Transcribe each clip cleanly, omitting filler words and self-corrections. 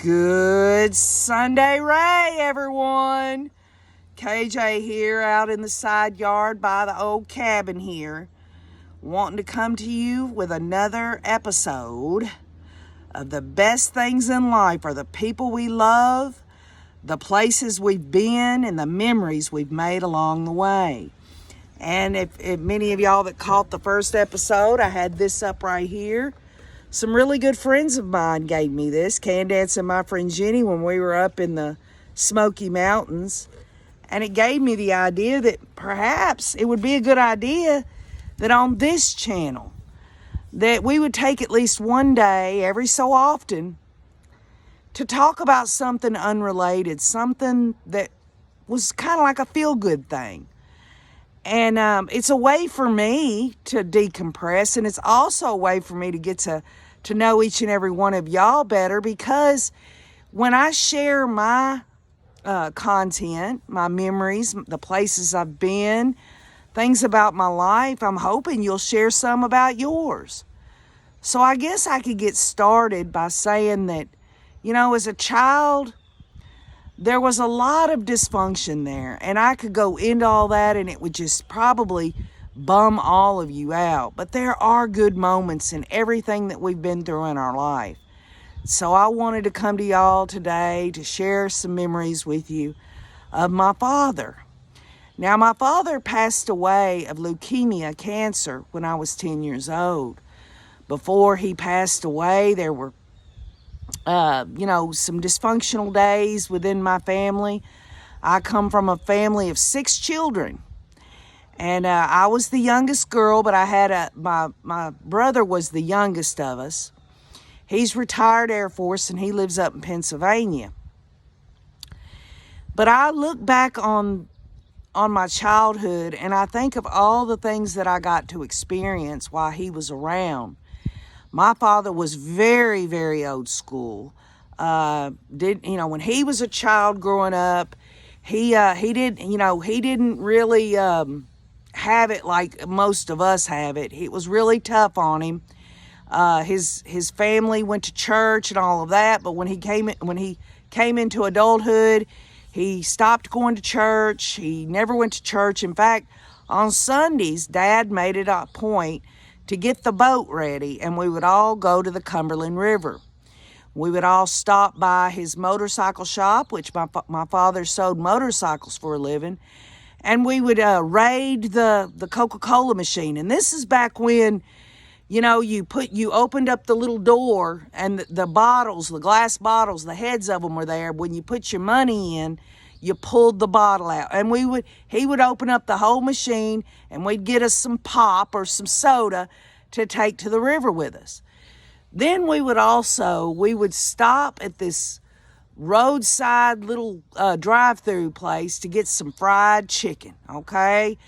Good Sunday Ray, everyone. KJ here out in the side yard by the old cabin here, wanting to come to you with another episode of the best things in life are the people we love, the places we've been, and the memories we've made along the way. And if many of y'all that caught the first episode, I had this up right here. Some really good friends of mine gave me this, Candace and my friend Jenny, when we were up in the Smoky Mountains. And it gave me the idea that perhaps it would be a good idea that on this channel, that we would take at least one day, every so often, to talk about something unrelated, something that was kind of like a feel-good thing. And it's a way for me to decompress, and it's also a way for me to get to know each and every one of y'all better, because when I share my content, my memories, the places I've been, things about my life, I'm hoping you'll share some about yours. So I guess I could get started by saying that, you know, as a child, there was a lot of dysfunction there, and I could go into all that and it would just probably bum all of you out. But there are good moments in everything that we've been through in our life. So I wanted to come to y'all today to share some memories with you of my father. Now, my father passed away of leukemia, cancer, when I was 10 years old. Before he passed away, there were some dysfunctional days within my family. I come from a family of 6 children. And I was the youngest girl, but I had my brother was the youngest of us. He's retired Air Force and he lives up in Pennsylvania. But I look back on my childhood and I think of all the things that I got to experience while he was around. My father was very, very old school. When he was a child growing up, he didn't really have it like most of us have it. It was really tough on him. His family went to church and all of that, but when he came into adulthood, he stopped going to church. He never went to church. In fact, on Sundays, Dad made it a point to get the boat ready, and we would all go to the Cumberland River. We would all stop by his motorcycle shop, which my father sold motorcycles for a living, and we would raid the Coca-Cola machine. And this is back when, you opened up the little door, and the bottles, the glass bottles, the heads of them were there. When you put your money in, you pulled the bottle out, and he would open up the whole machine, and we'd get us some pop or some soda to take to the river with us. Then we would stop at this roadside little drive-through place to get some fried chicken, okay?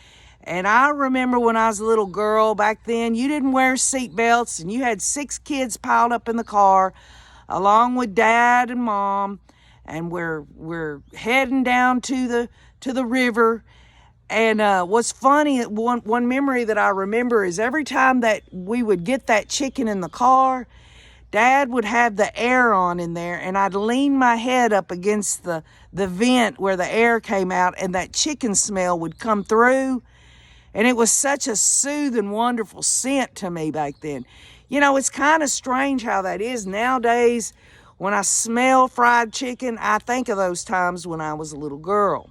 And I remember when I was a little girl back then, you didn't wear seatbelts, and you had 6 kids piled up in the car along with Dad and Mom. And we're heading down to the river. And what's funny, one memory that I remember is every time that we would get that chicken in the car, Dad would have the air on in there, and I'd lean my head up against the vent where the air came out, and that chicken smell would come through. And it was such a soothing, wonderful scent to me back then. You know, it's kind of strange how that is nowadays. When I smell fried chicken, I think of those times when I was a little girl.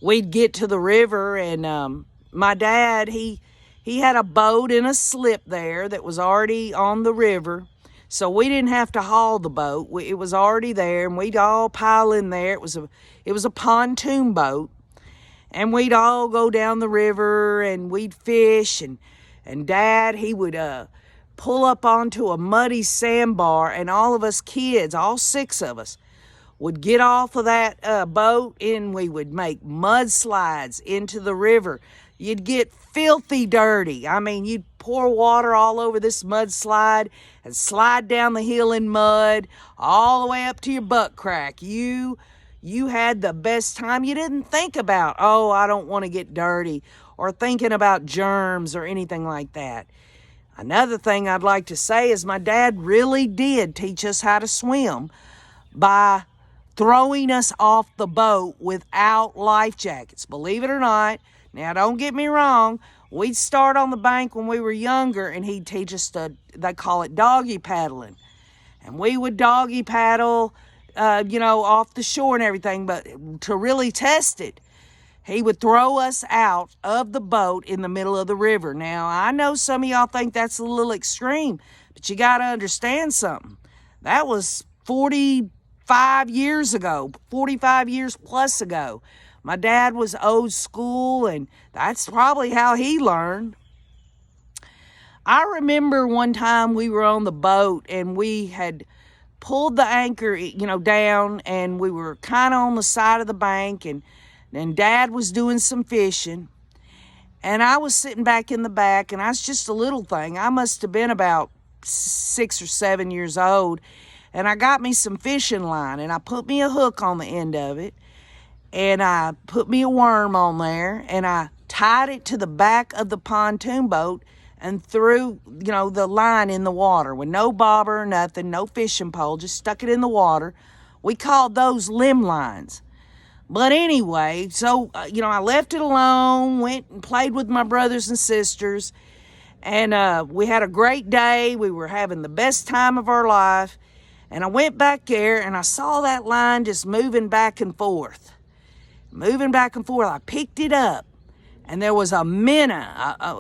We'd get to the river, and my dad, he had a boat in a slip there that was already on the river. So we didn't have to haul the boat. It was already there, and we'd all pile in there. It was a pontoon boat. And we'd all go down the river, and we'd fish, and Dad, he would pull up onto a muddy sandbar, and all of us kids, all 6 of us, would get off of that boat, and we would make mudslides into the river. You'd get filthy dirty. I mean, you'd pour water all over this mudslide and slide down the hill in mud all the way up to your butt crack. You had the best time. You didn't think about, I don't want to get dirty, or thinking about germs or anything like that. Another thing I'd like to say is my dad really did teach us how to swim by throwing us off the boat without life jackets. Believe it or not, now don't get me wrong, we'd start on the bank when we were younger and he'd teach us they call it doggy paddling. And we would doggy paddle, off the shore and everything, but to really test it, he would throw us out of the boat in the middle of the river. Now, I know some of y'all think that's a little extreme, but you got to understand something. That was 45 years ago, 45 years plus ago. My dad was old school, and that's probably how he learned. I remember one time we were on the boat, and we had pulled the anchor, down, and we were kind of on the side of the bank, and Dad was doing some fishing, and I was sitting back in the back, and I was just a little thing. I must have been about 6 or 7 years old, and I got me some fishing line, and I put me a hook on the end of it, and I put me a worm on there, and I tied it to the back of the pontoon boat and threw, the line in the water with no bobber or nothing, no fishing pole, just stuck it in the water. We called those limb lines. But anyway, so, I left it alone, went and played with my brothers and sisters, and we had a great day. We were having the best time of our life, and I went back there, and I saw that line just moving back and forth. I picked it up, and there was a minnow.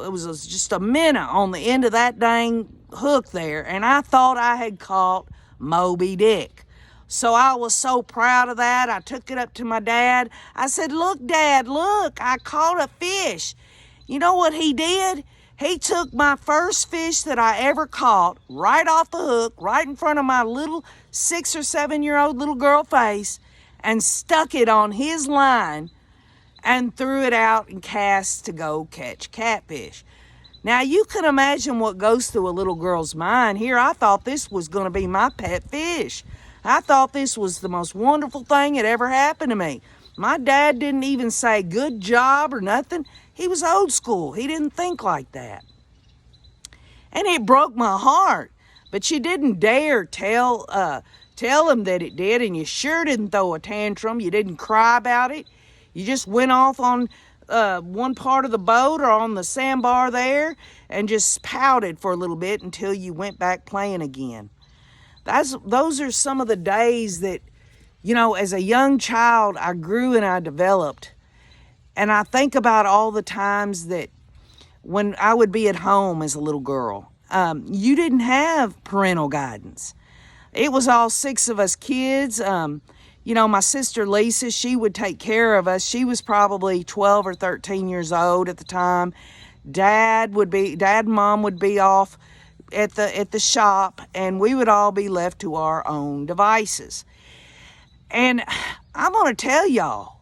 It was just a minnow on the end of that dang hook there, and I thought I had caught Moby Dick. So I was so proud of that. I took it up to my dad. I said, "Look, Dad, look, I caught a fish." You know what he did? He took my first fish that I ever caught right off the hook, right in front of my little 6 or 7-year-old little girl face, and stuck it on his line and threw it out and cast to go catch catfish. Now, you can imagine what goes through a little girl's mind. Here, I thought this was going to be my pet fish. I thought this was the most wonderful thing that ever happened to me. My dad didn't even say good job or nothing. He was old school. He didn't think like that. And it broke my heart. But you didn't dare tell him that it did, and you sure didn't throw a tantrum. You didn't cry about it. You just went off on one part of the boat or on the sandbar there and just pouted for a little bit until you went back playing again. Those are some of the days that, as a young child, I grew and I developed. And I think about all the times that when I would be at home as a little girl, you didn't have parental guidance. It was all 6 of us kids. My sister Lisa, she would take care of us. She was probably 12 or 13 years old at the time. Dad and Mom would be off at the shop, and we would all be left to our own devices. And I'm going to tell y'all,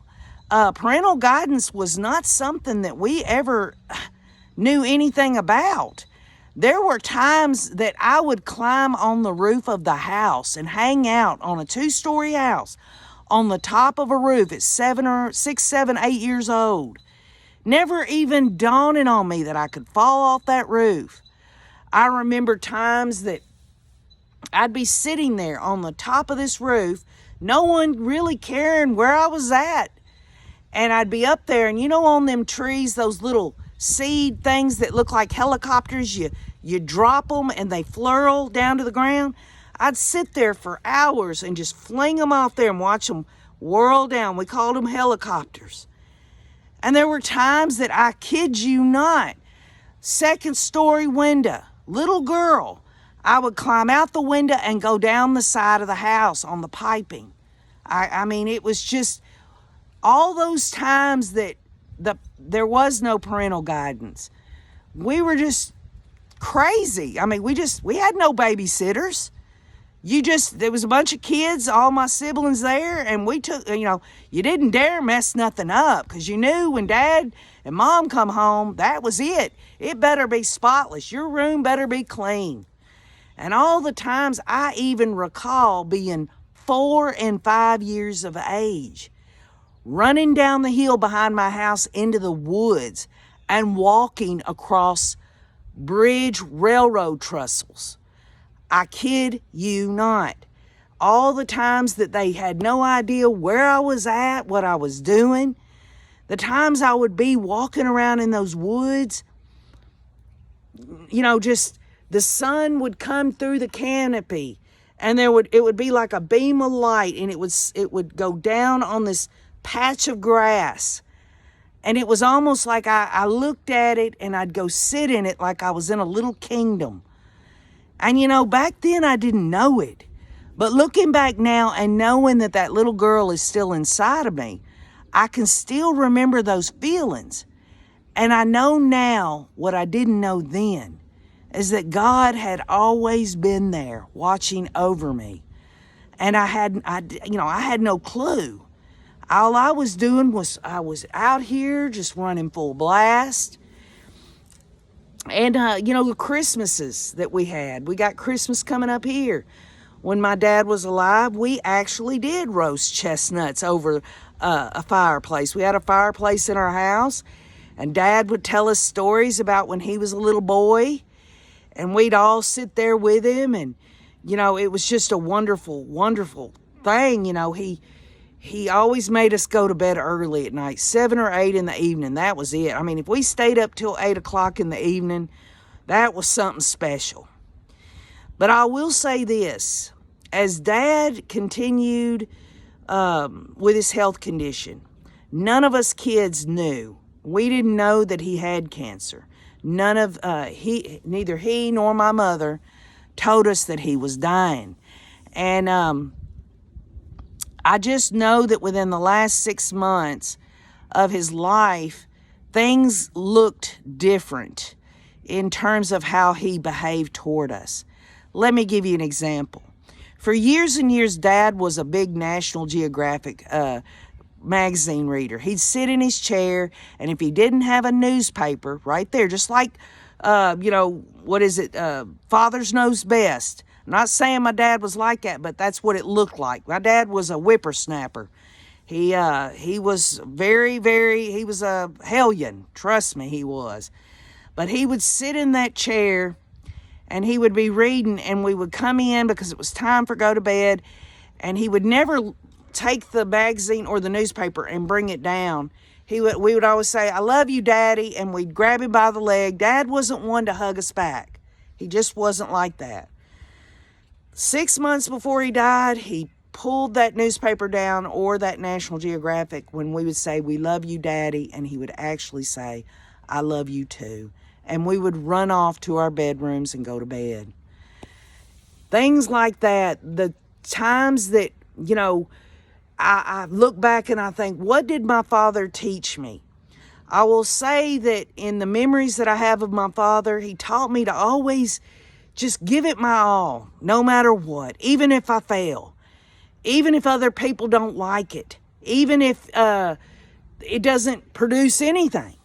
parental guidance was not something that we ever knew anything about. There were times that I would climb on the roof of the house and hang out on a 2-story house on the top of a roof at 6, 7, 8 years old. Never even dawning on me that I could fall off that roof. I remember times that I'd be sitting there on the top of this roof, no one really caring where I was at. And I'd be up there, and on them trees, those little seed things that look like helicopters, you drop them and they flurl down to the ground. I'd sit there for hours and just fling them off there and watch them whirl down. We called them helicopters. And there were times that, I kid you not, 2nd-story window, little girl, I would climb out the window and go down the side of the house on the piping. I mean, it was just all those times that there was no parental guidance. We were just crazy. I mean, we had no babysitters. There was a bunch of kids, all my siblings there, and we took, you didn't dare mess nothing up, because you knew when Dad and Mom come home, that was it. It better be spotless. Your room better be clean. And all the times I even recall being 4 and 5 years of age, running down the hill behind my house into the woods and walking across bridge railroad trestles. I kid you not. All the times that they had no idea where I was at, what I was doing, the times I would be walking around in those woods, just the sun would come through the canopy and it would be like a beam of light, and it would go down on this patch of grass. And it was almost like I looked at it and I'd go sit in it like I was in a little kingdom. And back then I didn't know it. But looking back now and knowing that little girl is still inside of me, I can still remember those feelings. And I know now what I didn't know then is that God had always been there watching over me. And I had no clue. All I was doing was I was out here just running full blast. And, the Christmases that we got Christmas coming up here. When my dad was alive, we actually did roast chestnuts over a fireplace. We had a fireplace in our house, and Dad would tell us stories about when he was a little boy, and we'd all sit there with him, and, it was just a wonderful, wonderful thing. He always made us go to bed early at night, 7 or 8 in the evening. That was it. I mean, if we stayed up till 8 o'clock in the evening, that was something special. But I will say this, as Dad continued with his health condition, none of us kids knew. We didn't know that he had cancer. Neither he nor my mother told us that he was dying. And I just know that within the last 6 months of his life, things looked different in terms of how he behaved toward us. Let me give you an example. For years and years, Dad was a big National Geographic magazine reader. He'd sit in his chair, and if he didn't have a newspaper right there, just like, Father's Knows Best. I'm not saying my dad was like that, but that's what it looked like. My dad was a whippersnapper. He was he was a hellion. Trust me, he was. But he would sit in that chair, and he would be reading, and we would come in because it was time for go to bed, and he would never take the magazine or the newspaper and bring it down. We would always say, "I love you, Daddy," and we'd grab him by the leg. Dad wasn't one to hug us back. He just wasn't like that. 6 months before he died, he pulled that newspaper down or that National Geographic when we would say, "We love you, Daddy," and he would actually say, "I love you too." And we would run off to our bedrooms and go to bed. Things like that, the times that, I look back and I think, what did my father teach me? I will say that in the memories that I have of my father, he taught me to always just give it my all, no matter what, even if I fail, even if other people don't like it, even if it doesn't produce anything.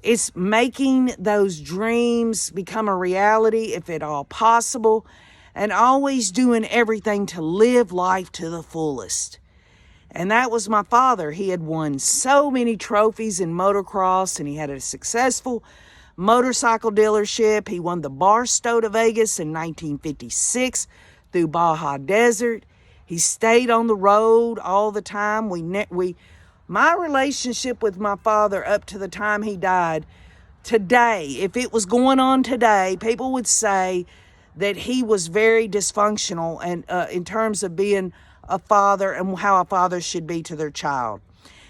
It's making those dreams become a reality, if at all possible, and always doing everything to live life to the fullest. And that was my father. He had won so many trophies in motocross, and he had a successful motorcycle dealership. He won the Barstow to Vegas in 1956 through Baja Desert. He stayed on the road all the time. My relationship with my father up to the time he died, today, if it was going on today, people would say that he was very dysfunctional and in terms of being a father and how a father should be to their child.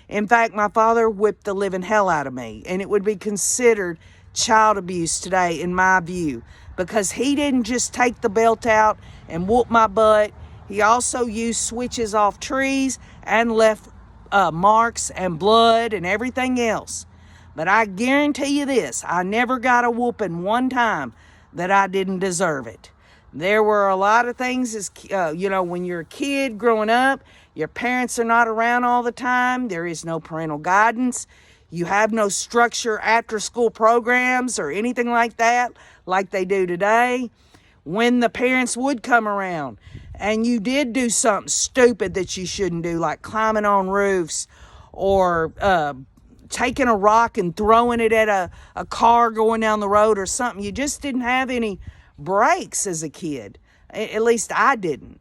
In fact, my father whipped the living hell out of me, and it would be considered child abuse today, in my view, because he didn't just take the belt out and whoop my butt. He also used switches off trees and left marks and blood and everything else. But I guarantee you this, I never got a whooping one time that I didn't deserve it. There were a lot of things, as when you're a kid growing up, your parents are not around all the time. There is no parental guidance. You have no structure after school programs or anything like that, like they do today. When the parents would come around and you did do something stupid that you shouldn't do, like climbing on roofs or taking a rock and throwing it at a car going down the road or something. You just didn't have any brakes as a kid. At least I didn't.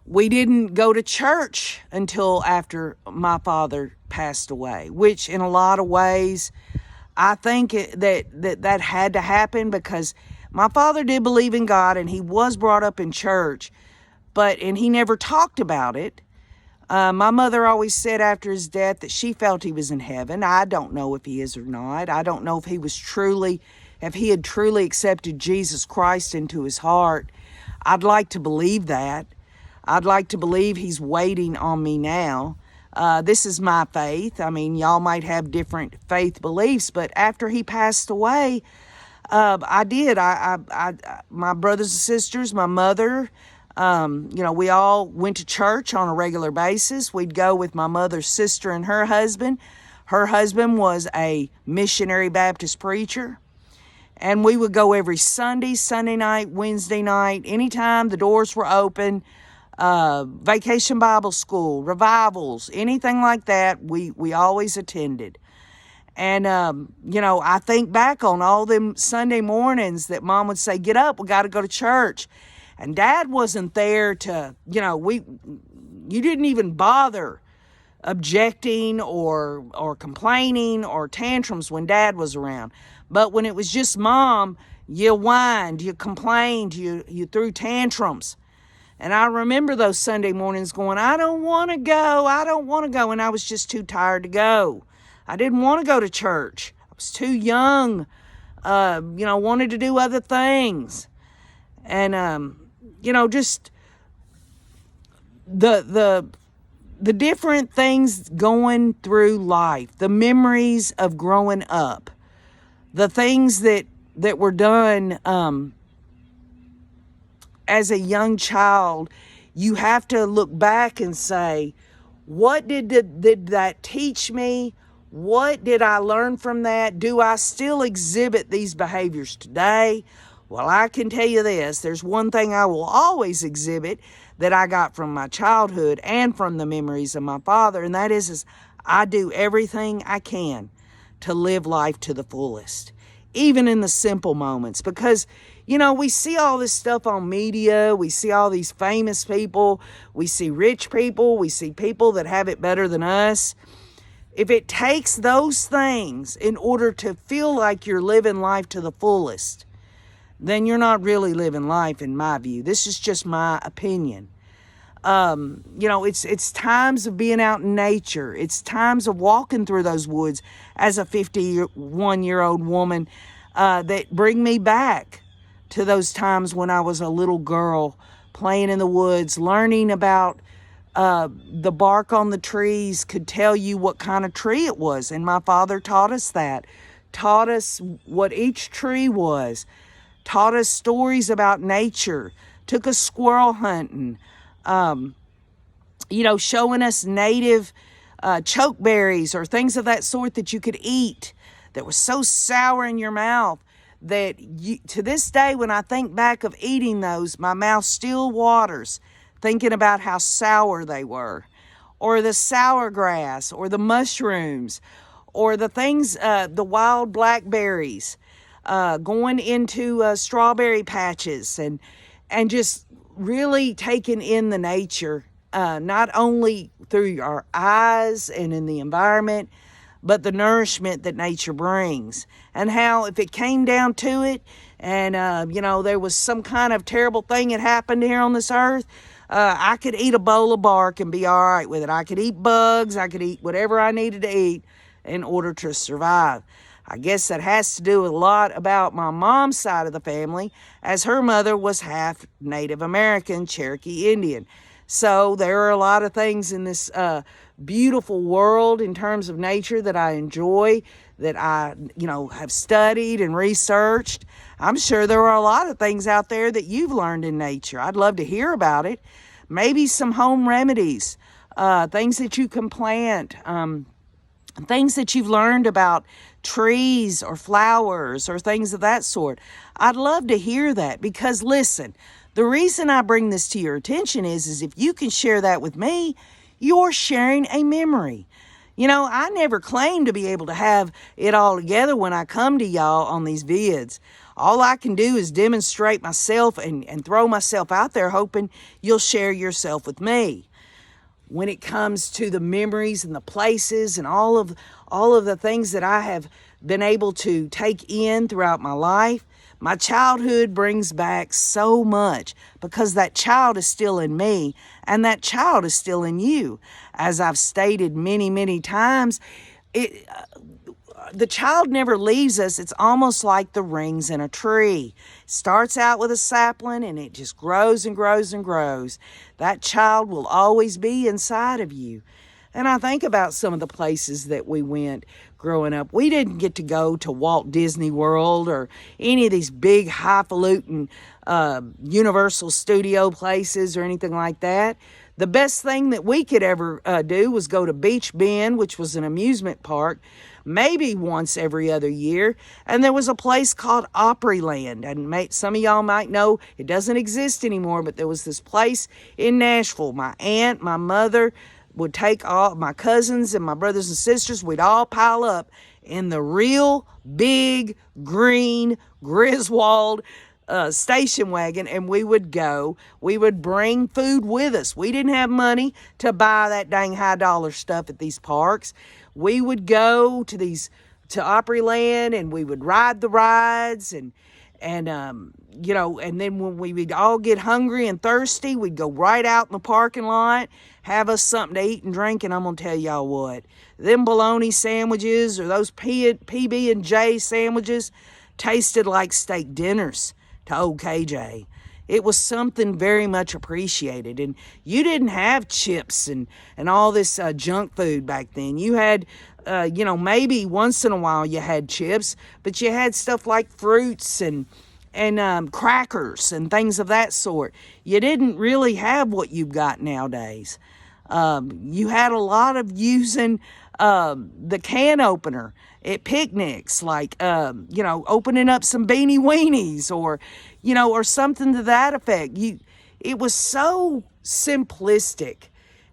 We didn't go to church until after my father passed away, which in a lot of ways, I think that had to happen because my father did believe in God and he was brought up in church, and he never talked about it. My mother always said after his death that she felt he was in heaven. I don't know if he is or not. I don't know if he had truly accepted Jesus Christ into his heart. I'd like to believe that. I'd like to believe he's waiting on me now. This is my faith. I mean, y'all might have different faith beliefs, but after he passed away, I did. My brothers and sisters, my mother, we all went to church on a regular basis. We'd go with my mother's sister and her husband. Her husband was a missionary Baptist preacher. And we would go every Sunday night, Wednesday night, anytime the doors were open. Vacation Bible School, revivals, anything like that, we always attended. And, I think back on all them Sunday mornings that Mom would say, get up, we got to go to church. And Dad wasn't there to, you didn't even bother objecting or complaining or tantrums when Dad was around. But when it was just Mom, you whined, you complained, you threw tantrums. And I remember those Sunday mornings going, I don't want to go. And I was just too tired to go. I didn't want to go to church. I was too young, wanted to do other things. And, just the different things going through life, the memories of growing up, the things that were done, as a young child, you have to look back and say, what did that teach me? What did I learn from that? Do I still exhibit these behaviors today? Well, I can tell you this. There's one thing I will always exhibit that I got from my childhood and from the memories of my father, and that is I do everything I can to live life to the fullest, even in the simple moments, because we see all this stuff on media. We see all these famous people. We see rich people. We see people that have it better than us. If it takes those things in order to feel like you're living life to the fullest, then you're not really living life, in my view. This is just my opinion. It's times of being out in nature. It's times of walking through those woods as a 51-year-old woman that bring me back to those times when I was a little girl playing in the woods, learning about the bark on the trees could tell you what kind of tree it was. And my father taught us that, taught us what each tree was, taught us stories about nature, took us squirrel hunting, showing us native chokeberries or things of that sort that you could eat that was so sour in your mouth that to this day, when I think back of eating those, my mouth still waters thinking about how sour they were. Or the sour grass, or the mushrooms, or the things, the wild blackberries, going into strawberry patches, and just really taking in the nature, not only through our eyes and in the environment, but the nourishment that nature brings. And how if it came down to it and, there was some kind of terrible thing that happened here on this earth, I could eat a bowl of bark and be all right with it. I could eat bugs. I could eat whatever I needed to eat in order to survive. I guess that has to do a lot about my mom's side of the family, as her mother was half Native American, Cherokee Indian. So there are a lot of things in this beautiful world in terms of nature that I enjoy, that I, have studied and researched. I'm sure there are a lot of things out there that you've learned in nature. I'd love to hear about it. Maybe some home remedies, things that you can plant, things that you've learned about trees or flowers or things of that sort. I'd love to hear that, because listen, the reason I bring this to your attention is if you can share that with me, you're sharing a memory. You know, I never claim to be able to have it all together when I come to y'all on these vids. All I can do is demonstrate myself and throw myself out there hoping you'll share yourself with me. When it comes to the memories and the places and all of the things that I have been able to take in throughout my life, my childhood brings back so much because that child is still in me and that child is still in you. As I've stated many, many times, the child never leaves us. It's almost like the rings in a tree. It starts out with a sapling and it just grows and grows and grows. That child will always be inside of you. And I think about some of the places that we went growing up. We didn't get to go to Walt Disney World or any of these big highfalutin Universal Studio places or anything like that. The best thing that we could ever do was go to Beach Bend, which was an amusement park, maybe once every other year. And there was a place called Opryland. And some of y'all might know it doesn't exist anymore, but there was this place in Nashville. My aunt, my mother would take all my cousins and my brothers and sisters. We'd all pile up in the real big green Griswold station wagon, and we would go. We would bring food with us. We didn't have money to buy that dang high dollar stuff at these parks. We would go to Opryland, and we would ride the rides, and you know, and then when we would all get hungry and thirsty, we'd go right out in the parking lot, have us something to eat and drink, and I'm gonna tell y'all what, them bologna sandwiches or those PB&J sandwiches tasted like steak dinners to old KJ. It was something very much appreciated. And you didn't have chips and all this junk food back then. You had, you know, maybe once in a while you had chips, but you had stuff like fruits and crackers and things of that sort. You didn't really have what you've got nowadays. You had a lot of using the can opener at picnics, like, you know, opening up some Beanie Weenies or, you know, or something to that effect. It was so simplistic,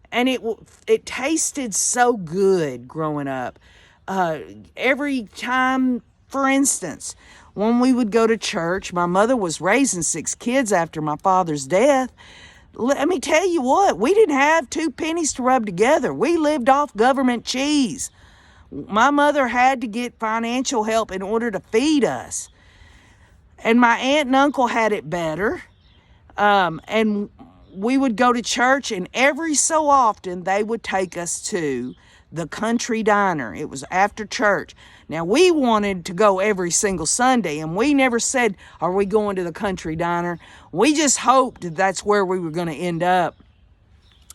and it tasted so good growing up. Every time, for instance, when we would go to church, my mother was raising 6 kids after my father's death. Let me tell you what, we didn't have 2 pennies to rub together. We lived off government cheese. My mother had to get financial help in order to feed us. And my aunt and uncle had it better. And we would go to church, and every so often they would take us to the Country Diner. It was after church. Now, we wanted to go every single Sunday, and we never said, are we going to the Country Diner? We just hoped that's where we were going to end up.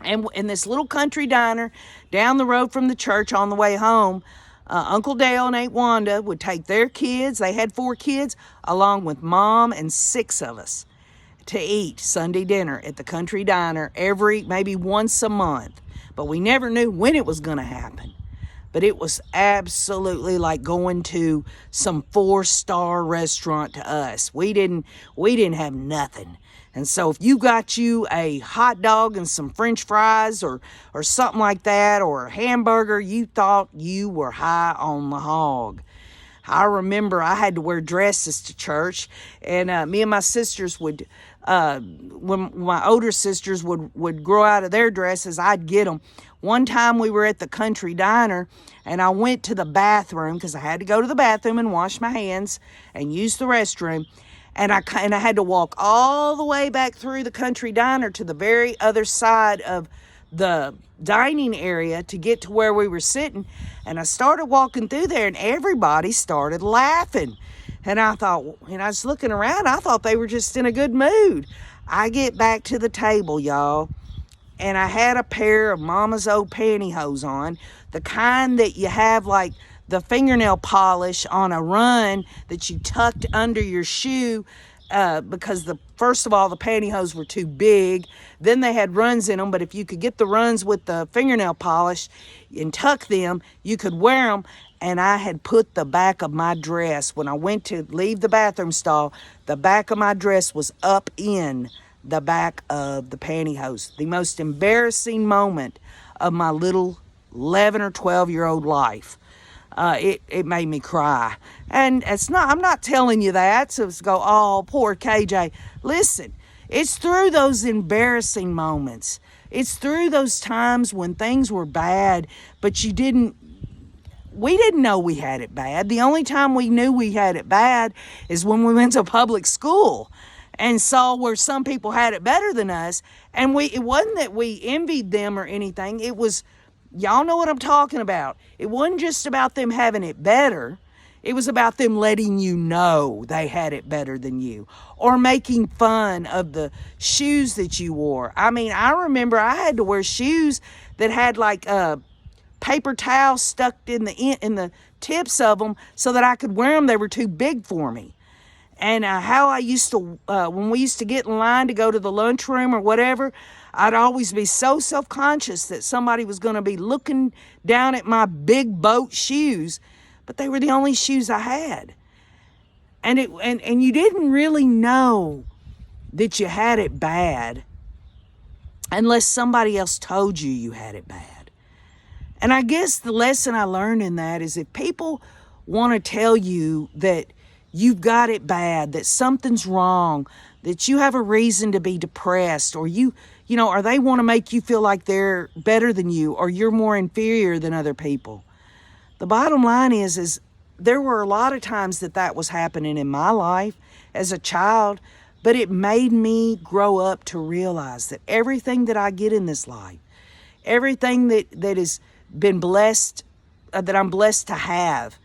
And in this little country diner down the road from the church on the way home, Uncle Dale and Aunt Wanda would take their kids. They had 4 kids, along with Mom and 6 of us, to eat Sunday dinner at the Country Diner maybe once a month. But we never knew when it was going to happen. But it was absolutely like going to some 4-star restaurant to us. We didn't have nothing. And so if you got you a hot dog and some French fries or something like that, or a hamburger, you thought you were high on the hog. I remember I had to wear dresses to church, and me and my sisters would, when my older sisters would grow out of their dresses, I'd get them. One time we were at the Country Diner, and I went to the bathroom because I had to go to the bathroom and wash my hands and use the restroom. And I had to walk all the way back through the Country Diner to the very other side of the dining area to get to where we were sitting. And I started walking through there, and everybody started laughing. And I thought, and I was looking around, I thought they were just in a good mood. I get back to the table, y'all, and I had a pair of Mama's old pantyhose on, the kind that you have like the fingernail polish on a run that you tucked under your shoe, because first of all, the pantyhose were too big. Then they had runs in them, but if you could get the runs with the fingernail polish and tuck them, you could wear them. And I had put the back of my dress, when I went to leave the bathroom stall, the back of my dress was up in the back of the pantyhose. The most embarrassing moment of my little 11 or 12-year-old life. It made me cry. And I'm not telling you that to go, oh, poor KJ. Listen, it's through those embarrassing moments. It's through those times when things were bad, but we didn't know we had it bad. The only time we knew we had it bad is when we went to public school and saw where some people had it better than us. And it wasn't that we envied them or anything. It was, y'all know what I'm talking about. It wasn't just about them having it better. It was about them letting you know they had it better than you, or making fun of the shoes that you wore. I mean, I remember I had to wear shoes that had like paper towels stuck in the tips of them so that I could wear them. They were too big for me. And how I used to, when we used to get in line to go to the lunchroom or whatever, I'd always be so self-conscious that somebody was going to be looking down at my big boat shoes, but they were the only shoes I had. And you didn't really know that you had it bad unless somebody else told you you had it bad. And I guess the lesson I learned in that is if people want to tell you that you've got it bad, that something's wrong, that you have a reason to be depressed, or or they want to make you feel like they're better than you or you're more inferior than other people. The bottom line is there were a lot of times that was happening in my life as a child, but it made me grow up to realize that everything that I get in this life, everything that has been blessed, that I'm blessed to have,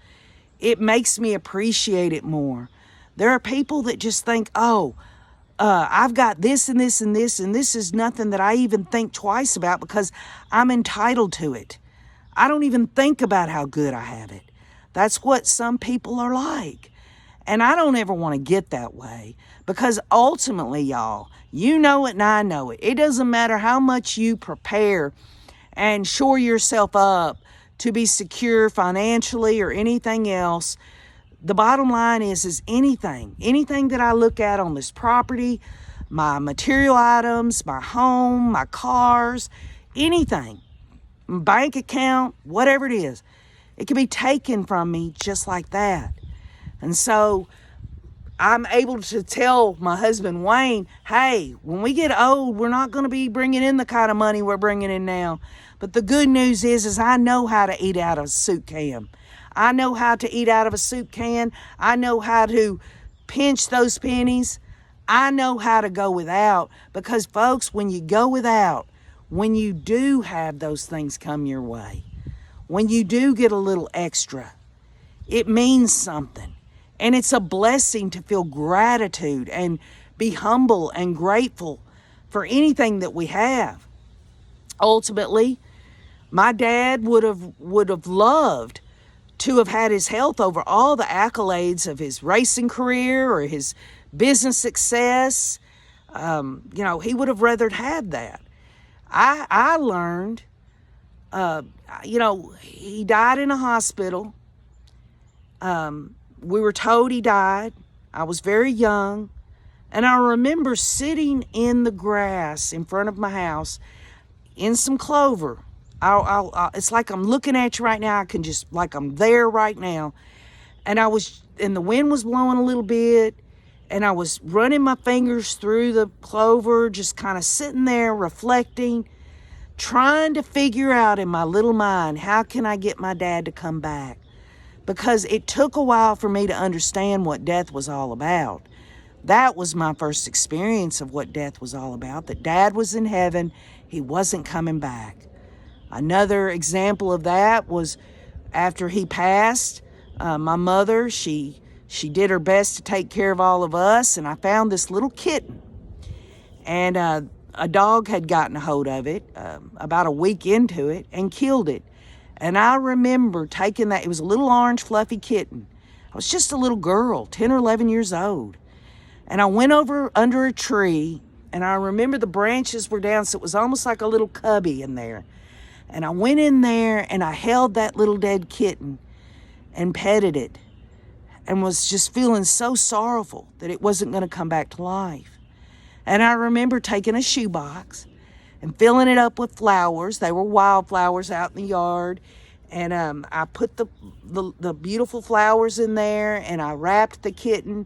it makes me appreciate it more. There are people that just think, I've got this and this and this, and this is nothing that I even think twice about because I'm entitled to it. I don't even think about how good I have it. That's what some people are like. And I don't ever want to get that way, because ultimately, y'all, you know it and I know it. It doesn't matter how much you prepare and shore yourself up to be secure financially or anything else. The bottom line is anything that I look at on this property, my material items, my home, my cars, anything, bank account, whatever it is, it can be taken from me just like that. And so I'm able to tell my husband, Wayne, hey, when we get old, we're not going to be bringing in the kind of money we're bringing in now. But the good news is I know how to eat out of a soup can. I know how to eat out of a soup can. I know how to pinch those pennies. I know how to go without, because folks, when you go without, when you do have those things come your way, when you do get a little extra, it means something. And it's a blessing to feel gratitude and be humble and grateful for anything that we have. Ultimately, my dad would have loved to have had his health over all the accolades of his racing career or his business success. He would have rather had that. I learned, he died in a hospital. We were told he died. I was very young. And I remember sitting in the grass in front of my house in some clover. It's like I'm looking at you right now. I'm there right now. And the wind was blowing a little bit, and I was running my fingers through the clover, just kind of sitting there reflecting, trying to figure out in my little mind, how can I get my dad to come back? Because it took a while for me to understand what death was all about. That was my first experience of what death was all about, that Dad was in heaven, he wasn't coming back. Another example of that was after he passed, my mother, she did her best to take care of all of us, and I found this little kitten. And a dog had gotten a hold of it about a week into it and killed it. And I remember taking that. It was a little orange fluffy kitten. I was just a little girl, 10 or 11 years old. And I went over under a tree, and I remember the branches were down, so it was almost like a little cubby in there. And I went in there and I held that little dead kitten and petted it, and was just feeling so sorrowful that it wasn't going to come back to life. And I remember taking a shoebox and filling it up with flowers. They were wildflowers out in the yard. And I put the beautiful flowers in there, and I wrapped the kitten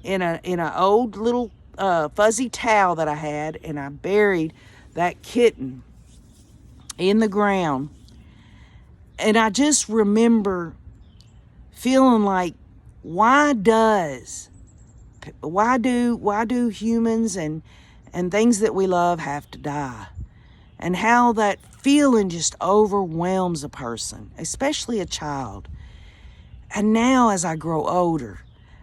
in a old little fuzzy towel that I had, and I buried that kitten in the ground. And I just remember feeling like, why do humans and things that we love have to die? And how that feeling just overwhelms a person, especially a child. And now as I grow older,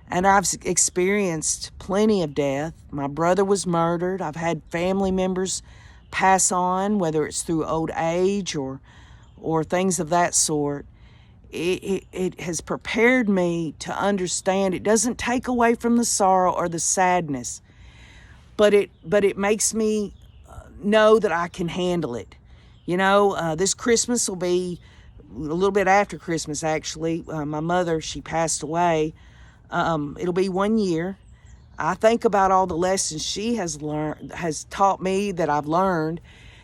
and I've experienced plenty of death. My brother was murdered. I've had family members pass on, whether it's through old age or things of that sort. It has prepared me to understand it doesn't take away from the sorrow or the sadness, but it makes me know that I can handle it. You know, this Christmas will be a little bit after Christmas, actually. My mother, she passed away. It'll be 1 year. I think about all the lessons she has taught me that I've learned.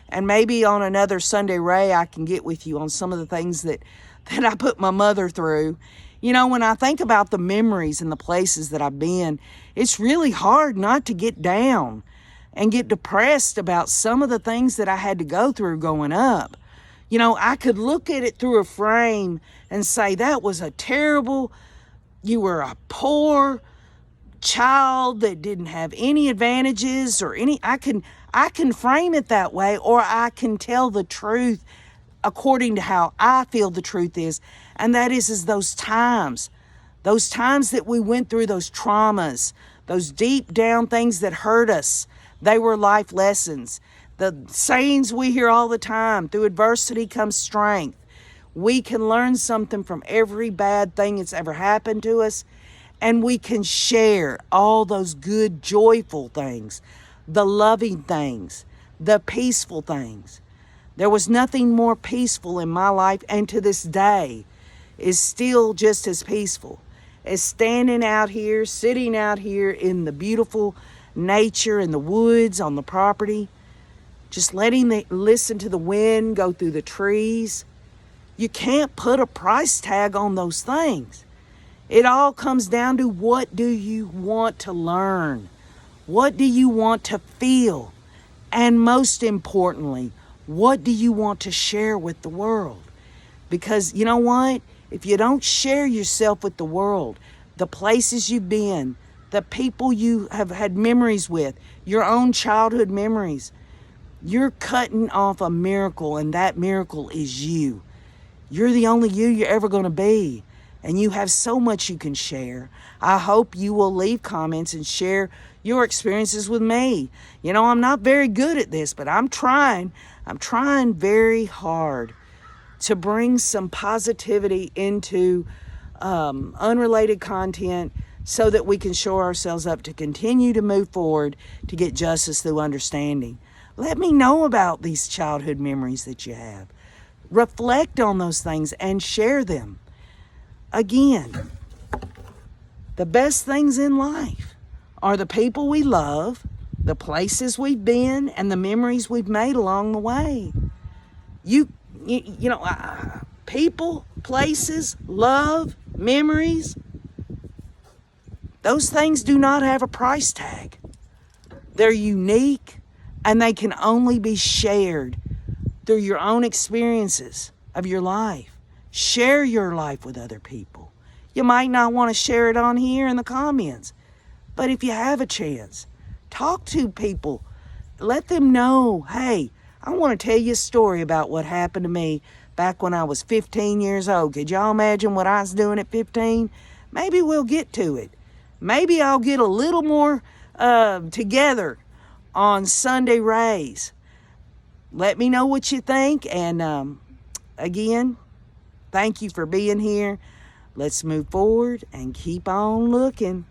And maybe on another Sunday Ray, I can get with you on some of the things that I put my mother through. You know, when I think about the memories and the places that I've been, it's really hard not to get down and get depressed about some of the things that I had to go through growing up. You know, I could look at it through a frame and say, that was a terrible, you were a poor child that didn't have any advantages or any, I can frame it that way, or I can tell the truth according to how I feel the truth is. And that is those times that we went through, those traumas, those deep down things that hurt us, they were life lessons. The sayings we hear all the time, through adversity comes strength. We can learn something from every bad thing that's ever happened to us, and we can share all those good, joyful things, the loving things, the peaceful things. There was nothing more peaceful in my life, and to this day is still just as peaceful as standing out here, sitting out here in the beautiful nature in the woods on the property, just listen to the wind go through the trees. You can't put a price tag on those things. It all comes down to, what do you want to learn? What do you want to feel? And most importantly, what do you want to share with the world? Because you know what? If you don't share yourself with the world, the places you've been, the people you have had memories with, your own childhood memories, you're cutting off a miracle, and that miracle is you. You're the only you're ever going to be, and you have so much you can share. I hope you will leave comments and share your experiences with me. You know, I'm not very good at this, but I'm trying very hard to bring some positivity into unrelated content, so that we can shore ourselves up to continue to move forward to get justice through understanding. Let me know about these childhood memories that you have. Reflect on those things and share them. Again, the best things in life are the people we love, the places we've been, and the memories we've made along the way. You know, people, places, love, memories, those things do not have a price tag. They're unique, and they can only be shared through your own experiences of your life. Share your life with other people. You might not want to share it on here in the comments, but if you have a chance, talk to people. Let them know, hey, I want to tell you a story about what happened to me back when I was 15 years old. Could y'all imagine what I was doing at 15? Maybe we'll get to it. Maybe I'll get a little more together on Sunday Rays. Let me know what you think. And again, thank you for being here. Let's move forward and keep on looking.